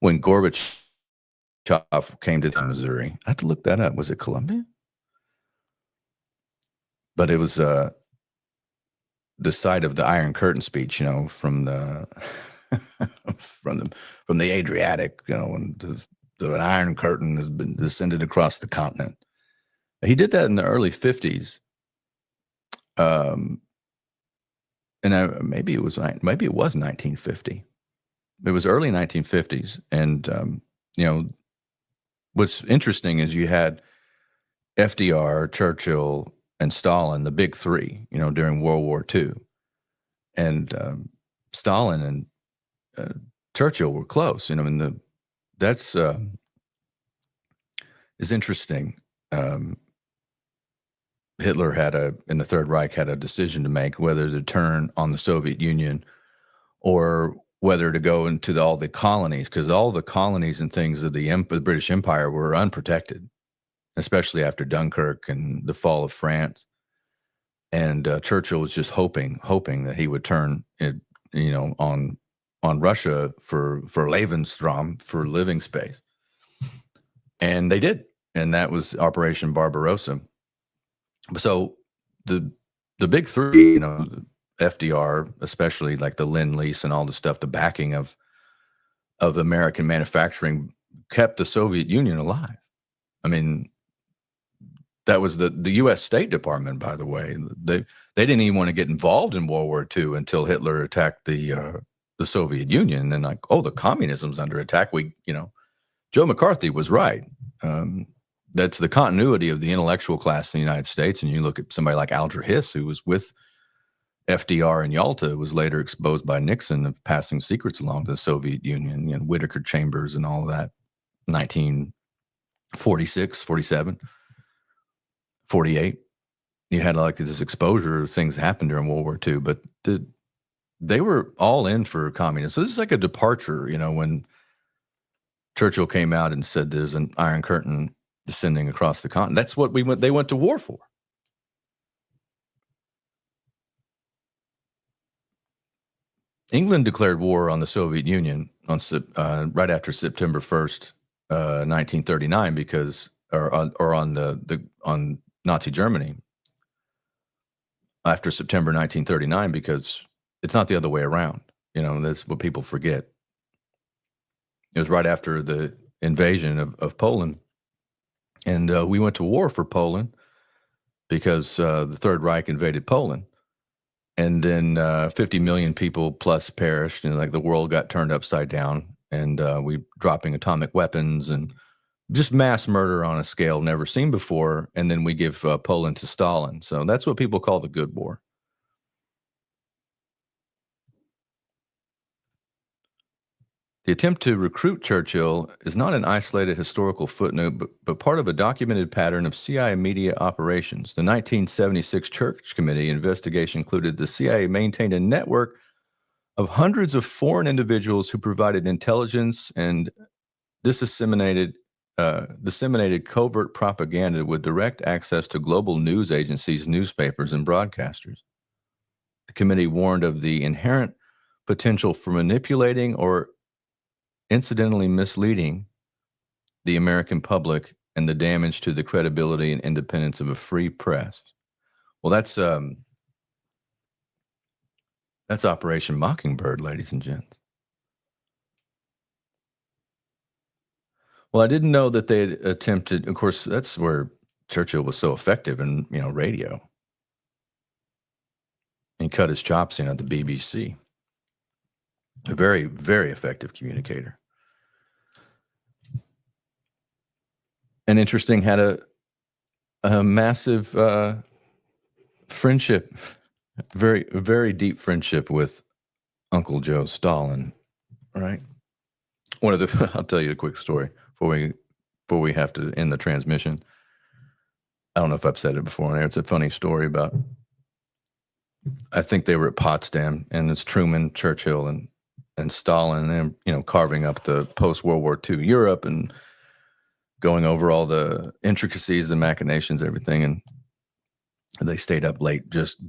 when Gorbachev came to Missouri. I had to look that up. Was it Columbia? But it was the site of the Iron Curtain speech, from the from the Adriatic, and the Iron Curtain has been descended across the continent. He did that in the early 50s. And maybe it was 1950. It was early 1950s. And, what's interesting is you had FDR, Churchill, and Stalin, the big three, during World War II. And Stalin and Churchill were close, that's is interesting. Hitler in the Third Reich had a decision to make, whether to turn on the Soviet Union or whether to go into all the colonies, because all the colonies and things of the British Empire were unprotected, especially after Dunkirk and the fall of France. And Churchill was just hoping that he would turn it, on Russia for Lebensraum, for living space. And they did. And that was Operation Barbarossa. So the big three, FDR, especially like the Lend-Lease and all the stuff, the backing of American manufacturing kept the Soviet Union alive. I mean, that was the U.S. State Department, by the way. They didn't even want to get involved in World War II until Hitler attacked the Soviet Union. And then the communism's under attack. Joe McCarthy was right. that's the continuity of the intellectual class in the United States. And you look at somebody like Alger Hiss, who was with FDR in Yalta, was later exposed by Nixon of passing secrets along to the Soviet Union, Whitaker Chambers and all of that, 1946, 47, 48. You had like this exposure of things happened during World War II, but they were all in for communism. So this is like a departure, when Churchill came out and said there's an Iron Curtain descending across the continent. That's what they went to war for. England declared war on the Soviet Union on right after September 1st, 1939, because on Nazi Germany after September 1939, because it's not the other way around. That's what people forget. It was right after the invasion of Poland, and we went to war for Poland because the Third Reich invaded Poland. And then 50 million people plus perished, and like the world got turned upside down, and we dropping atomic weapons and just mass murder on a scale never seen before. And then we give Poland to Stalin. So that's what people call the good war. The attempt to recruit Churchill is not an isolated historical footnote, but part of a documented pattern of CIA media operations. The 1976 Church Committee investigation included the CIA maintained a network of hundreds of foreign individuals who provided intelligence and disseminated covert propaganda with direct access to global news agencies, newspapers, and broadcasters. The committee warned of the inherent potential for manipulating or incidentally misleading the American public and the damage to the credibility and independence of a free press. Well, that's Operation Mockingbird, ladies and gents. Well, I didn't know that they had attempted, of course, that's where Churchill was so effective in, radio. He cut his chops at the BBC. A very, very effective communicator. And interesting, had a massive friendship, very, very deep friendship with Uncle Joe Stalin, right? I'll tell you a quick story before we have to end the transmission. I don't know if I've said it before on air. It's a funny story about, I think they were at Potsdam, and it's Truman, Churchill, and Stalin, and carving up the post-World War II Europe and going over all the intricacies, the machinations, everything, and they stayed up late just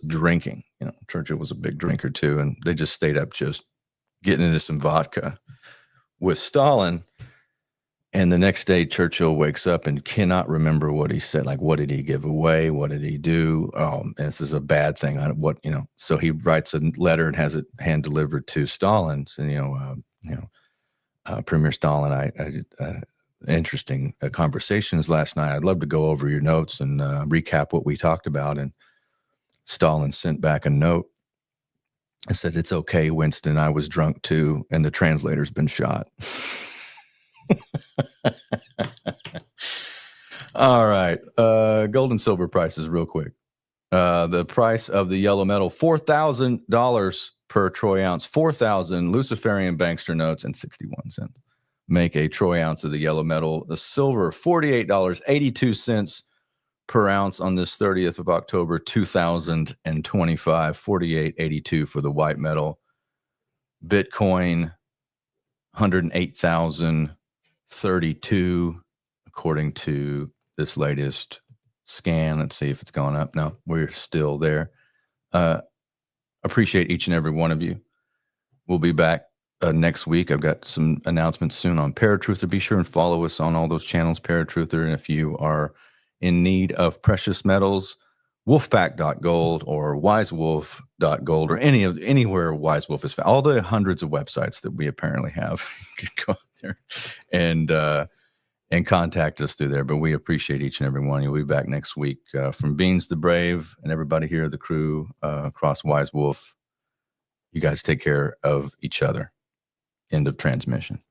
drinking. Churchill was a big drinker too, and they just stayed up just getting into some vodka with Stalin. And the next day, Churchill wakes up and cannot remember what he said. Like, what did he give away? What did he do? Oh, this is a bad thing. So he writes a letter and has it hand delivered to Stalin. So, Premier Stalin, I interesting conversations last night. I'd love to go over your notes and recap what we talked about. And Stalin sent back a note. I said, "It's okay, Winston. I was drunk too, and the translator's been shot." All right. Gold and silver prices real quick. The price of the yellow metal, $4,000 per troy ounce, 4,000 Luciferian bankster notes and 61 cents. Make a troy ounce of the yellow metal. The silver, $48.82 per ounce on this 30th of October, 2025, $48.82 for the white metal. Bitcoin, 108,032, according to this latest scan. Let's see if it's gone up. No, we're still there. Appreciate each and every one of you. We'll be back next week. I've got some announcements soon on Paratruther. Be sure and follow us on all those channels, Paratruther. And if you are in need of precious metals, wolfpack.gold or wisewolf.gold or anywhere Wise Wolf is found. All the hundreds of websites that we apparently have, you can go there and contact us through there. But we appreciate each and every one. You'll be back next week. From Beans the Brave and everybody here, the crew across Wise Wolf, you guys take care of each other. End of transmission.